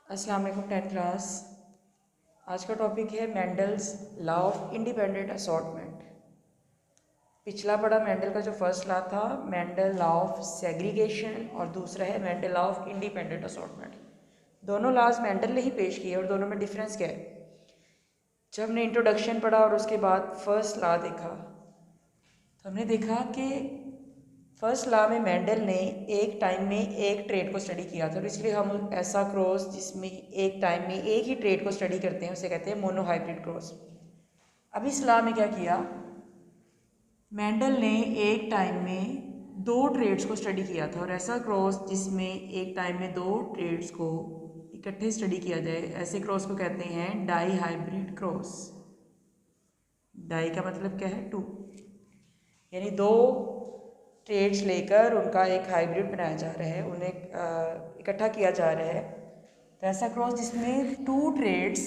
अस्सलाम वालेकुम 10th class. आज का टॉपिक है Mendel's law of independent assortment. पिछला पढ़ा मेंडल का जो फर्स्ट लॉ था मेंडल लॉ ऑफ सेग्रीगेशन और दूसरा है Mendel law of independent assortment. दोनों लॉज मेंडल ने ही पेश किए और दोनों में डिफरेंस क्या है। जब हमने इंट्रोडक्शन पढ़ा और उसके बाद फर्स्ट लॉ देखा तो हमने देखा कि फर्स्ट लॉ में मेंडल ने एक टाइम में एक ट्रेड को स्टडी किया था और इसलिए हम ऐसा क्रॉस जिसमें एक टाइम में एक ही ट्रेड को स्टडी करते हैं उसे कहते हैं मोनोहाइब्रिड क्रॉस। अब इस लॉ में क्या किया, मेंडल ने एक टाइम में दो ट्रेड्स को स्टडी किया था और ऐसा क्रॉस जिसमें एक टाइम में दो ट्रेड्स को इकट्ठे स्टडी किया जाए ऐसे क्रॉस को कहते हैं डाई हाइब्रिड क्रॉस। डाई का मतलब क्या है, टू, यानी दो ट्रेड्स लेकर उनका एक हाइब्रिड बनाया जा रहा है, उन्हें इकट्ठा किया जा रहा है। तो ऐसा क्रॉस जिसमें two trades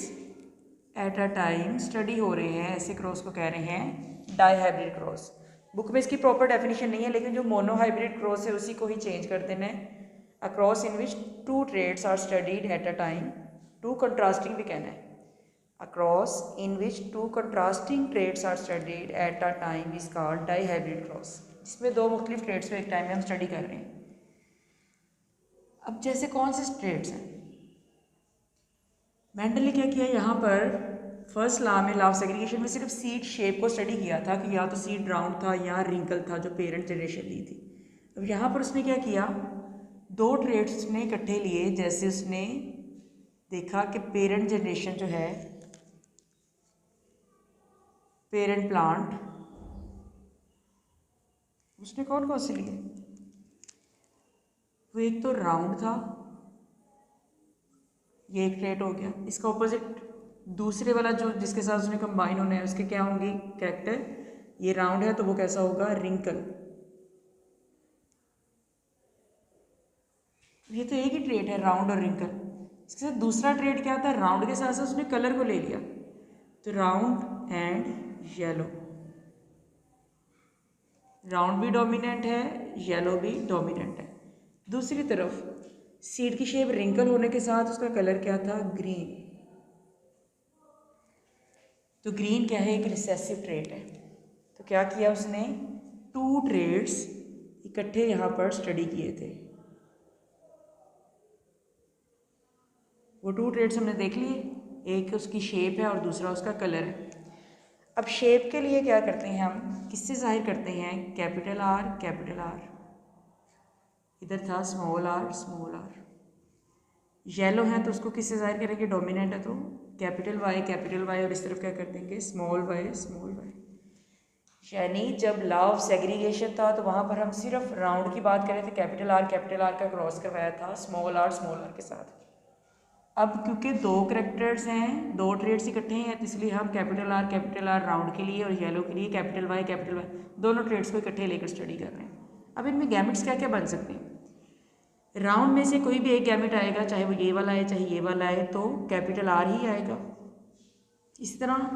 at a time study हो रहे हैं ऐसे क्रॉस को कह रहे हैं डाई हाइब्रिड क्रॉस। बुक में इसकी प्रॉपर डेफिनेशन नहीं है लेकिन जो मोनो हाइब्रिड क्रॉस है उसी को ही चेंज कर देना है। A cross in which two traits are studied at a time, two contrasting भी कहना है। A cross in which two contrasting traits are studied at a time is called dihybrid cross, जिसमें दो मुख्तलिफ ट्रेड्स को एक टाइम में हम स्टडी कर रहे हैं। अब जैसे कौन से ट्रेड्स हैं, मेंडल ने क्या किया यहाँ पर फर्स्ट लॉ में, लॉ ऑफ सेग्रीगेशन में सिर्फ सीड शेप को स्टडी किया था कि या तो सीड राउंड था या रिंकल था जो पेरेंट जनरेशन ली थी। अब यहाँ पर उसने क्या किया, दो ट्रेड्स उसने इकट्ठे लिए। जैसे उसने देखा कि पेरेंट जनरेशन जो है, पेरेंट प्लांट, उसने कौन कौन से लिए, वो एक तो राउंड था, ये एक ट्रेट हो गया। इसका ऑपोजिट दूसरे वाला जो जिसके साथ उसने कंबाइन होना है उसके क्या होंगे कैरेक्टर, ये राउंड है तो वो कैसा होगा, रिंकल। ये तो एक ही ट्रेट है राउंड और रिंकल। इसके साथ दूसरा ट्रेट क्या था, राउंड के साथ साथ उसने कलर को ले लिया तो राउंड एंड येलो। राउंड भी डोमिनेंट है, येलो भी डोमिनेंट है। दूसरी तरफ सीड की शेप रिंकल होने के साथ उसका कलर क्या था, ग्रीन। तो ग्रीन क्या है, एक रिसेसिव ट्रेट है। तो क्या किया उसने, टू ट्रेड्स इकट्ठे यहाँ पर स्टडी किए थे। वो टू ट्रेड्स हमने देख लिए, एक उसकी शेप है और दूसरा उसका कलर है। अब शेप के लिए क्या करते हैं, हम किससे जाहिर करते हैं, कैपिटल आर कैपिटल आर, इधर था small R small R. Yellow है तो उसको किससे जाहिर करेंगे, डोमिनेंट है तो कैपिटल वाई और इस तरफ क्या कर देंगे, स्मॉल वाई स्मॉल वाई। यानी जब लॉ ऑफ सेग्रीगेशन था तो वहाँ पर हम सिर्फ राउंड की बात कर रहे थे, कैपिटल आर का क्रॉस करवाया था स्मॉल आर के साथ। अब क्योंकि दो करेक्टर्स हैं, दो ट्रेड्स इकट्ठे हैं, तो इसलिए हम कैपिटल आर राउंड के लिए और येलो के लिए कैपिटल वाई दोनों ट्रेड्स को इकट्ठे लेकर स्टडी कर रहे हैं। अब इनमें गैमेट्स क्या क्या बन सकते हैं, राउंड में से कोई भी एक गैमेट आएगा, चाहे वो ये वाला आए चाहे ये वाला आए, तो कैपिटल आर ही आएगा। इसी तरह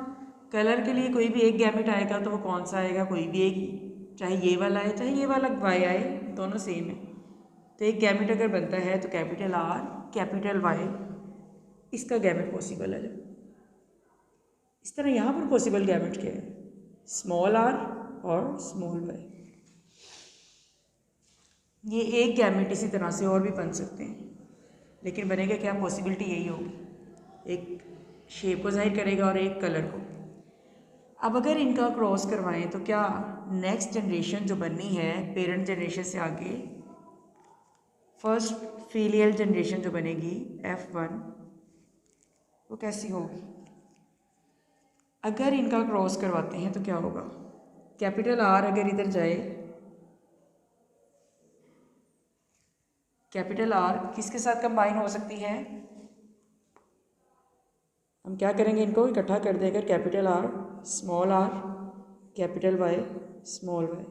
कलर के लिए कोई भी एक गैमेट आएगा तो वो कौन सा आएगा, कोई भी एक ही, चाहे ये वाला आए चाहे ये वाला वाई आए, दोनों सेम है। तो एक गैमेट अगर बनता है तो कैपिटल आर कैपिटल वाई इसका गैमेट पॉसिबल है। इस तरह यहाँ पर पॉसिबल गैमेट क्या है, स्मॉल आर और स्मॉल वाई। ये एक गैमेट इसी तरह से और भी बन सकते हैं, लेकिन बनेगा क्या, पॉसिबिलिटी यही होगी, एक शेप को जाहिर करेगा और एक कलर को। अब अगर इनका क्रॉस करवाएं तो क्या नेक्स्ट जनरेशन जो बननी है पेरेंट जनरेशन से आगे, फर्स्ट फीलियल जनरेशन जो बनेगी F1, वो कैसी होगी। अगर इनका क्रॉस करवाते हैं तो क्या होगा, कैपिटल आर अगर इधर जाए, कैपिटल आर किसके साथ कंबाइन हो सकती है, हम क्या करेंगे, इनको इकट्ठा कर देंगे, capital R capital Y small Y.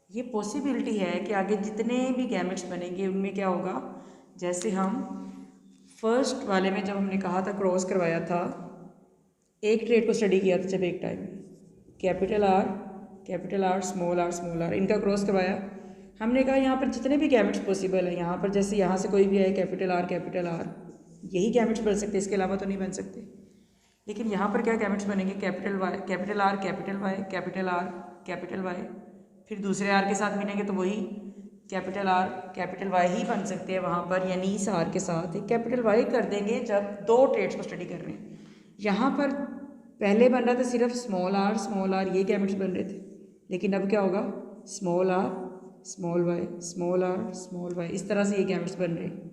ये पॉसिबिलिटी है कि आगे जितने भी गैमेट्स बनेंगे उनमें क्या होगा, जैसे हम फर्स्ट वाले में जब हमने कहा था क्रॉस करवाया था, एक ट्रेड को स्टडी किया था जब एक टाइम में, कैपिटल आर स्मॉल आर इनका क्रॉस करवाया, हमने कहा यहाँ पर जितने भी गैमेट्स पॉसिबल है, यहाँ पर जैसे यहाँ से कोई भी आए कैपिटल आर यही गैमेट्स बन सकते, इसके अलावा तो नहीं बन सकते। लेकिन यहाँ पर क्या गैमेट्स बनेंगे, capital Y, capital R, capital Y, capital R, capital Y, फिर दूसरे आर के साथ मिलेंगे तो वही कैपिटल आर कैपिटल वाई ही बन सकते हैं वहाँ पर, यानी इस आर के साथ एक कैपिटल वाई कर देंगे जब दो ट्रेड्स को स्टडी कर रहे हैं। यहाँ पर पहले बन रहा था सिर्फ स्मॉल आर, ये गैमेट्स बन रहे थे, लेकिन अब क्या होगा, small R small Y, small R small Y, इस तरह से ये गैमेट्स बन रहे हैं।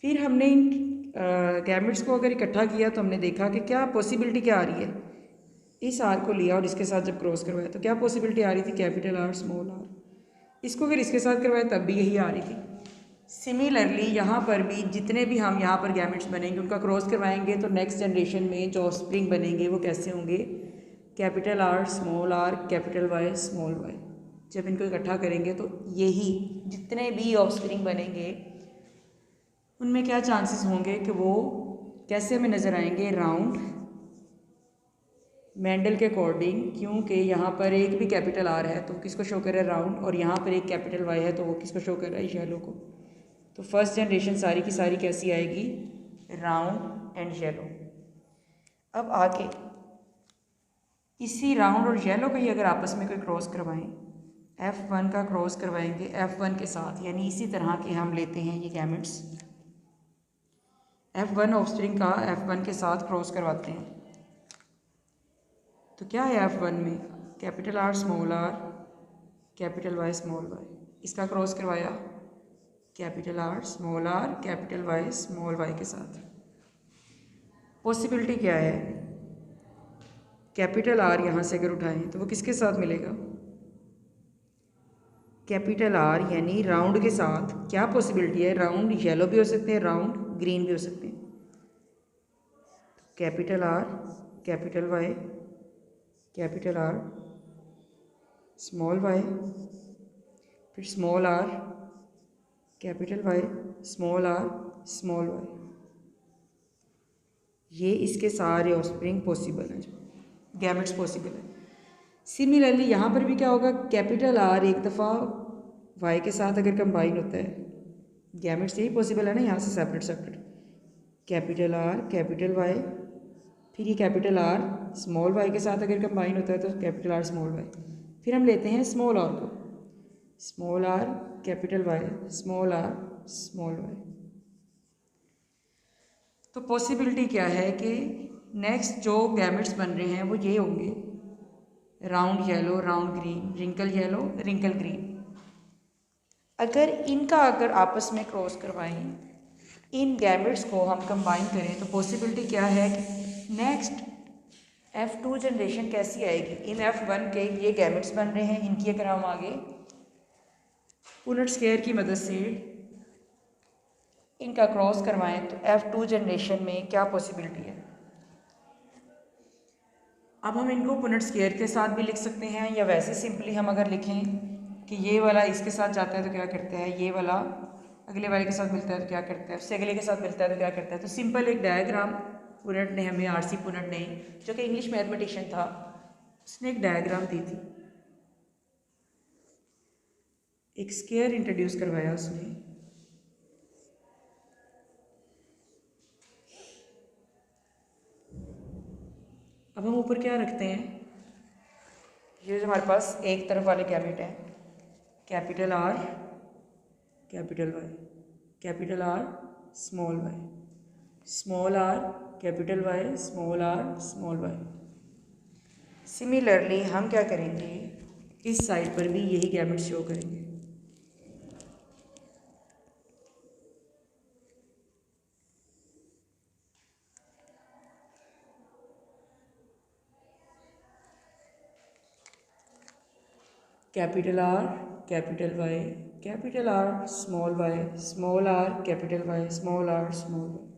फिर हमने इन गैमेट्स को अगर इकट्ठा किया तो हमने देखा कि क्या पॉसिबिलिटी क्या आ रही है। इस आर को लिया और इसके साथ जब क्रॉस करवाया तो क्या पॉसिबिलिटी आ रही थी, कैपिटल आर स्मॉल आर। इसको अगर इसके साथ करवाया तब भी यही आ रही थी। सिमिलरली यहाँ पर भी जितने भी हम यहाँ पर गैमेट्स बनेंगे उनका क्रॉस करवाएंगे तो नेक्स्ट जनरेशन में जो ऑफस्प्रिंग बनेंगे वो कैसे होंगे, capital R small R capital Y small Y. जब इनको इकट्ठा करेंगे तो यही जितने भी ऑफस्प्रिंग बनेंगे उनमें क्या चांसेस होंगे कि वो कैसे हमें नज़र आएंगे, राउंड मेंडल के अकॉर्डिंग, क्योंकि यहाँ पर एक भी कैपिटल आर है तो किसको शो कर रहा है, राउंड, और यहाँ पर एक कैपिटल वाई है तो वो किसको शो कर रहा है, येलो को। तो फर्स्ट जनरेशन सारी की सारी कैसी आएगी, राउंड एंड येलो। अब आगे इसी राउंड और येलो को ही अगर आपस में कोई क्रॉस करवाएं, F1 का क्रॉस करवाएंगे F1 के साथ, यानी इसी तरह के हम लेते हैं ये गैमेट्स, F1 ऑफस्प्रिंग का F1 के साथ क्रॉस करवाते हैं तो क्या है F1 में, capital R small R capital Y small Y, इसका क्रॉस करवाया capital R small R capital Y small Y के साथ। पॉसिबिलिटी क्या है, कैपिटल आर यहाँ से अगर उठाएं तो वो किसके साथ मिलेगा, कैपिटल आर यानी राउंड के साथ। क्या पॉसिबिलिटी है, राउंड येलो भी हो सकते हैं, राउंड ग्रीन भी हो सकते हैं। Capital R capital Y capital R small Y, फिर small R capital Y small R small Y, ये इसके सारे ऑफस्प्रिंग पॉसिबल हैं, जो गैमेट्स पॉसिबल है। सिमिलरली यहाँ पर भी क्या होगा, कैपिटल आर एक दफ़ा वाई के साथ अगर कंबाइन होता है, गैमेट्स यही पॉसिबल है ना, यहाँ से separate separate, capital R capital Y, फिर ये कैपिटल आर स्मॉल वाई के साथ अगर कंबाइन होता है तो कैपिटल आर स्मॉल वाई। फिर हम लेते हैं स्मॉल आर को, small R capital Y small R small Y. तो पॉसिबिलिटी क्या है कि नेक्स्ट जो गैमेट्स बन रहे हैं वो ये होंगे, round yellow round green, wrinkle yellow wrinkle green. अगर इनका अगर आपस में क्रॉस करवाएं, इन गैमेट्स को हम कंबाइन करें तो पॉसिबिलिटी क्या है कि नेक्स्ट F2 जनरेशन कैसी आएगी। इन F1 के ये गैमेट्स बन रहे हैं, इनकी अगर हम आगे पुनेट स्क्वायर की मदद से इनका क्रॉस करवाएं तो F2 जनरेशन में क्या पॉसिबिलिटी है। अब हम इनको पुनेट स्क्वायर के साथ भी लिख सकते हैं, या वैसे सिंपली हम अगर लिखें कि ये वाला इसके साथ जाता है तो क्या करता है, ये वाला अगले वाले के साथ मिलता है तो क्या करता है, उससे अगले के साथ मिलता है तो क्या करता है। तो सिंपल एक डायग्राम पुनेट ने हमें, RC पुनेट ने, जो कि इंग्लिश मैथमेटिशियन था, उसने एक डायग्राम दी थी, एक स्क्वायर इंट्रोड्यूस करवाया उसने। अब हम ऊपर क्या रखते हैं, ये जो हमारे पास एक तरफ वाले गैमेट हैं, capital R capital Y capital R small Y small R capital Y small R small Y. Similarly हम क्या करेंगे, इस साइड पर भी यही गैमेट शो करेंगे। Capital R capital Y capital R small Y small R capital Y small R small Y.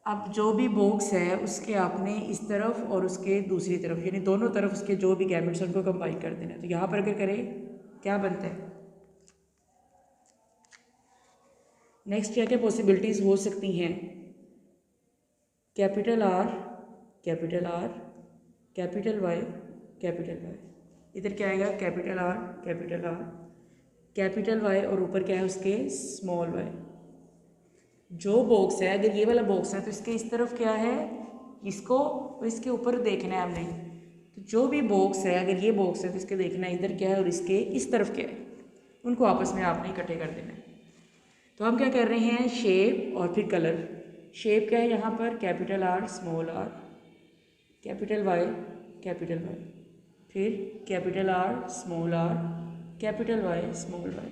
अब जो भी बॉक्स है उसके आपने इस तरफ और उसके दूसरी तरफ, यानी दोनों तरफ उसके जो भी गैमेट्स हैं उनको कंबाइन कर देना है। तो यहाँ पर अगर करें क्या बनता है, नेक्स्ट क्या क्या पॉसिबिलिटीज़ हो सकती हैं, capital R capital R capital Y capital Y, इधर क्या आएगा कैपिटल आर कैपिटल वाई और ऊपर क्या है उसके स्मॉल वाई। जो बॉक्स है, अगर ये वाला बॉक्स है तो इसके इस तरफ क्या है, इसको इसके ऊपर देखना है हमने। तो जो भी बॉक्स है, अगर ये बॉक्स है तो इसके देखना है इधर क्या है और इसके इस तरफ क्या है, उनको आपस में आपने इकट्ठे कर देना है। तो हम क्या कर रहे हैं, शेप और फिर कलर। शेप क्या है यहाँ पर, capital R small R, capital Y capital Y, फिर capital R small R, capital Y small Y.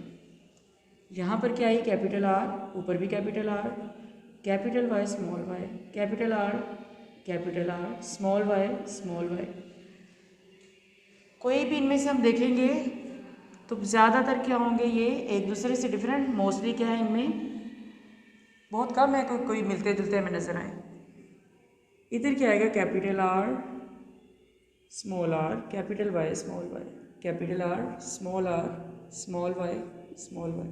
यहाँ पर क्या है, कैपिटल आर, ऊपर भी capital R, capital Y small Y, capital R small Y. कोई भी इनमें से हम देखेंगे तो ज़्यादातर क्या होंगे, ये एक दूसरे से डिफरेंट। मोस्टली क्या है, इनमें बहुत कम है कोई मिलते जुलते हमें नज़र आए। इधर क्या आएगा, capital R small R, capital Y small Y, capital R small Y small Y,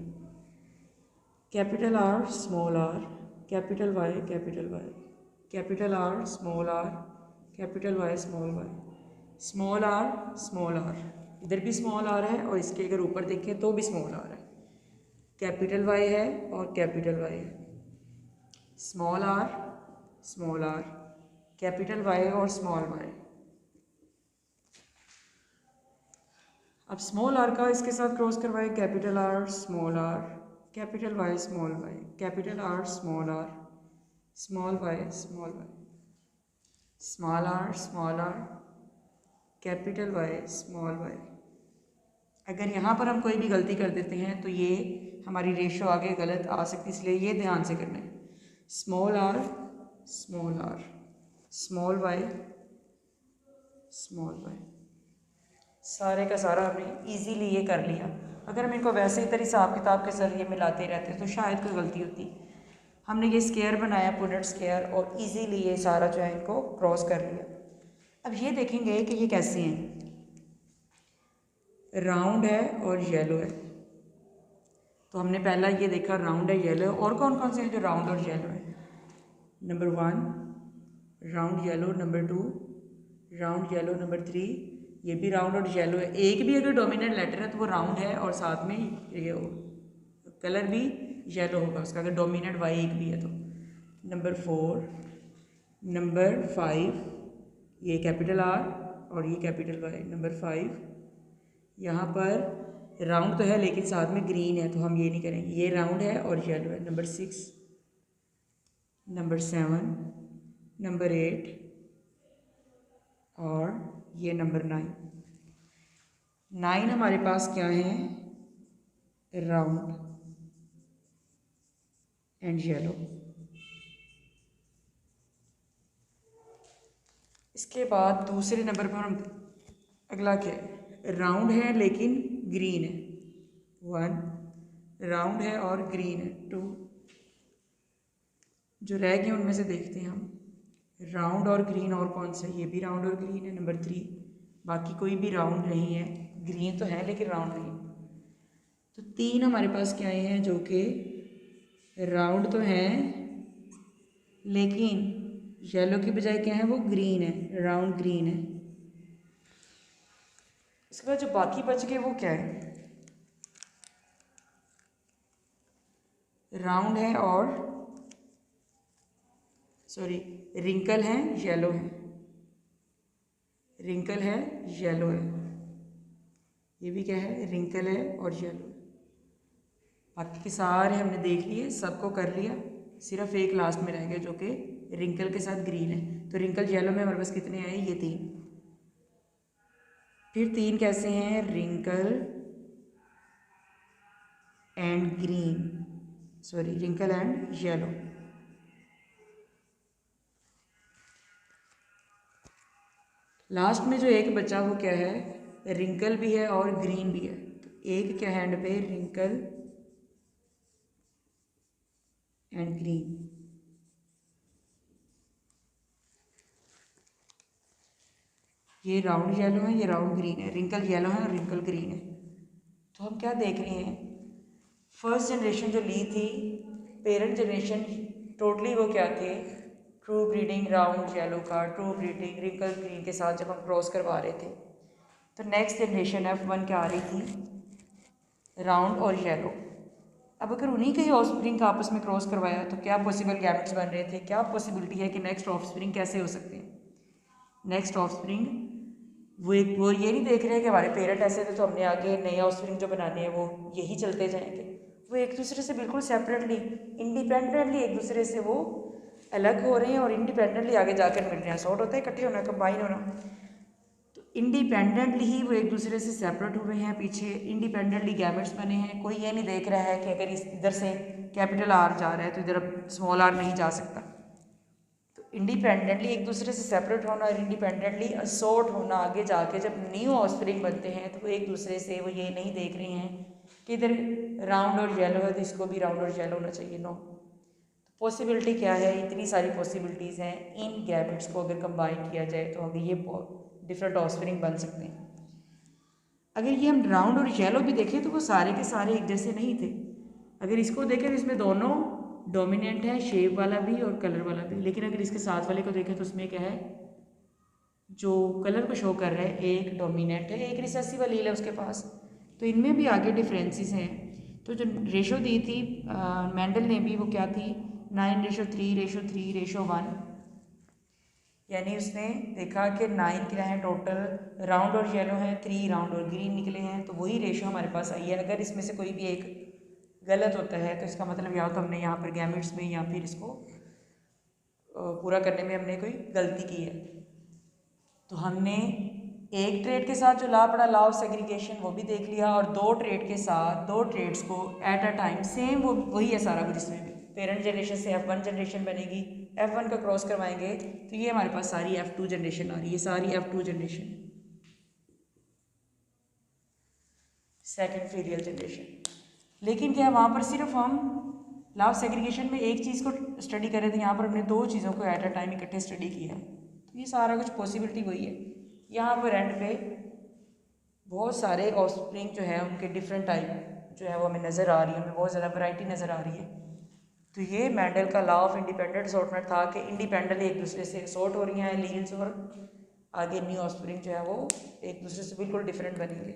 capital R small R, capital Y, capital R small R, capital Y small Y, small R, इधर भी स्मॉल आर है और इसके अगर ऊपर देखें तो भी स्मॉल आर है। कैपिटल वाई है और कैपिटल वाई है, स्मॉल आर, कैपिटल वाई और स्मॉल वाई। अब स्मॉल आर का इसके साथ क्रॉस करवाएं, capital R small R, capital Y small Y, capital R small Y, small R, capital Y small Y. अगर यहाँ पर हम कोई भी गलती कर देते हैं तो ये हमारी रेशो आगे गलत आ सकती है, इसलिए ये ध्यान से करना है। स्मॉल आर, स्मॉल वाई, सारे का सारा हमने इजीली ये कर लिया। अगर हम इनको वैसे ही तरह हिसाब किताब के जरिए मिलाते रहते तो शायद कोई गलती होती। हमने ये स्क्वायर बनाया, पुनेट स्क्वायर, और इजीली ये सारा जो है इनको क्रॉस कर लिया। अब ये देखेंगे कि ये कैसे हैं, राउंड है और येलो है। तो हमने पहला ये देखा राउंड है येलो, और कौन कौन से हैं जो राउंड और येलो है। Number 1 round yellow, number 2 round yellow, number 3 ये भी राउंड और येलो है। एक भी अगर डोमिनेंट लेटर है तो वो राउंड है और साथ में ये कलर भी येलो होगा उसका, अगर डोमिनेंट वाई एक भी है तो। नंबर 4 नंबर 5 ये कैपिटल आर और ये कैपिटल वाई। नंबर 5 यहाँ पर राउंड तो है लेकिन साथ में ग्रीन है तो हम ये नहीं करेंगे, ये राउंड है और येलो है। नंबर 6 नंबर 7 नंबर 8 और ये नंबर 9 हमारे पास क्या है, राउंड एंड येलो। इसके बाद दूसरे नंबर पर हम अगला क्या है, राउंड है लेकिन ग्रीन है, 1 राउंड है और ग्रीन है, 2 जो रह गए उनमें से देखते हैं हम, राउंड और ग्रीन और कौन सा, ये भी राउंड और ग्रीन है। नंबर 3 बाकी कोई भी राउंड नहीं है, ग्रीन तो है लेकिन राउंड नहीं। तो 3 हमारे पास क्या आए हैं जो कि राउंड तो हैं लेकिन येलो की बजाय क्या है, वो ग्रीन है, राउंड ग्रीन है। इसके बाद जो बाकी बच गए वो क्या है, राउंड है और रिंकल है, येलो है, रिंकल है, येलो है, ये भी क्या है, रिंकल है और येलो है। बाकी के सारे हमने देख लिए, सबको कर लिया, सिर्फ एक लास्ट में रह गया जो कि रिंकल के साथ ग्रीन है। तो रिंकल येलो में हमारे पास कितने आए, ये 3। फिर 3 कैसे हैं, wrinkle and green, wrinkle and yellow. Last में जो एक बचा वो क्या है, रिंकल भी है और ग्रीन भी है। तो एक क्या हैंड पे, रिंकल एंड ग्रीन। ये राउंड येलो है, ये राउंड ग्रीन है, रिंकल येलो है और रिंकल ग्रीन है। तो हम क्या देख रहे हैं, फर्स्ट जनरेशन जो ली थी, पेरेंट जनरेशन, टोटली वो क्या थे, ट्रू ब्रीडिंग राउंड येलो का, ट्रू ब्रीडिंग रिंकल ग्रीन के साथ जब हम क्रॉस करवा रहे थे। तो नेक्स्ट जनरेशन F1 क्या आ रही थी, राउंड और येलो। अब अगर उन्हीं के ही ऑफस्प्रिंग का आपस में क्रॉस करवाया तो क्या पॉसिबल गैमेट्स बन रहे थे, क्या पॉसिबिलिटी है कि नेक्स्ट ऑफस्प्रिंग कैसे हो सकते हैं। नेक्स्ट ऑफस्प्रिंग वो ये नहीं देख रहे हैं कि हमारे पेरेंट ऐसे थे तो हमने आगे नए ऑफस्प्रिंग जो बनाने हैं वो यही चलते जाएंगे। वो एक दूसरे से बिल्कुल सेपरेटली, इंडिपेंडेंटली एक दूसरे से वो अलग हो रहे हैं और इंडिपेंडेंटली आगे जाकर मिल रहे हैं। सॉर्ट होता है इकट्ठे होना, कंबाइन होना। तो इंडिपेंडेंटली ही वो एक दूसरे से सेपरेट हुए हैं, पीछे इंडिपेंडेंटली गैमेट्स बने हैं। कोई ये नहीं देख रहा है कि अगर इधर से कैपिटल आर जा रहा है तो इधर स्मॉल आर नहीं जा सकता। तो इंडिपेंडेंटली एक दूसरे से सेपरेट होना और इंडिपेंडेंटली असॉर्ट होना, आगे जाके जब न्यू ऑफस्प्रिंग बनते हैं तो वो एक दूसरे से वो ये नहीं देख रहे हैं कि इधर राउंड और येलो है तो इसको भी राउंड और येलो होना चाहिए। नो, तो पॉसिबिलिटी क्या है, इतनी सारी पॉसिबिलिटीज़ हैं। इन गैमेट्स को अगर कंबाइन किया जाए तो आगे ये डिफरेंट ऑफस्प्रिंग बन सकते हैं। अगर ये हम राउंड और येलो भी देखें तो वो सारे के सारे एक जैसे नहीं थे। अगर इसको देखें तो इसमें दोनों डोमिनेंट है, शेप वाला भी और कलर वाला भी। लेकिन अगर इसके साथ वाले को देखें तो उसमें क्या है, जो कलर को शो कर रहा है एक डोमिनेंट है, एक रिसेसिव एलील है उसके पास। तो इनमें भी आगे डिफरेंसेस हैं। तो जो रेशो दी थी मेंडल ने भी, वो क्या थी, 9:3:3:1, यानी उसने देखा कि 9 क्या है टोटल, राउंड और येलो हैं, 3 राउंड और ग्रीन निकले हैं। तो वही रेशो हमारे पास आई है। अगर इसमें से कोई भी एक गलत होता है तो इसका मतलब या तो हमने यहाँ पर गैमेट्स में या फिर इसको पूरा करने में हमने कोई गलती की है। तो हमने एक ट्रेड के साथ जो लॉ पढ़ा, लॉ ऑफ सेग्रीगेशन, वो भी देख लिया। और दो ट्रेड के साथ, दो ट्रेड्स को एट अ टाइम सेम, वो वही है सारा कुछ। इसमें भी पेरेंट जनरेशन से F1 जनरेशन बनेगी, F1 का क्रॉस करवाएंगे तो ये हमारे पास सारी F2 जनरेशन आ रही है, सारी F2 जनरेशन, सेकेंड फीरियल जनरेशन। लेकिन क्या वहाँ पर सिर्फ हम लॉ ऑफ सेग्रीगेशन में एक चीज़ को स्टडी कर रहे थे, यहाँ पर हमने दो चीज़ों को एट अ टाइम इकट्ठे स्टडी किया है। तो ये सारा कुछ पॉसिबिलिटी वही है। यहाँ पर एंड पे बहुत सारे ऑफस्प्रिंग जो है उनके डिफरेंट टाइप जो है वो हमें नज़र आ रही है, हमें बहुत ज़्यादा वैरायटी नज़र आ रही है। तो ये मेंडल का लॉ ऑफ इंडिपेंडेंट असॉर्टमेंट था कि इंडिपेंडेंटली एक दूसरे से असॉर्ट हो रही हैं लील्स, और आगे न्यू ऑफस्प्रिंग जो है वो एक दूसरे से बिल्कुल डिफरेंट बनेंगे।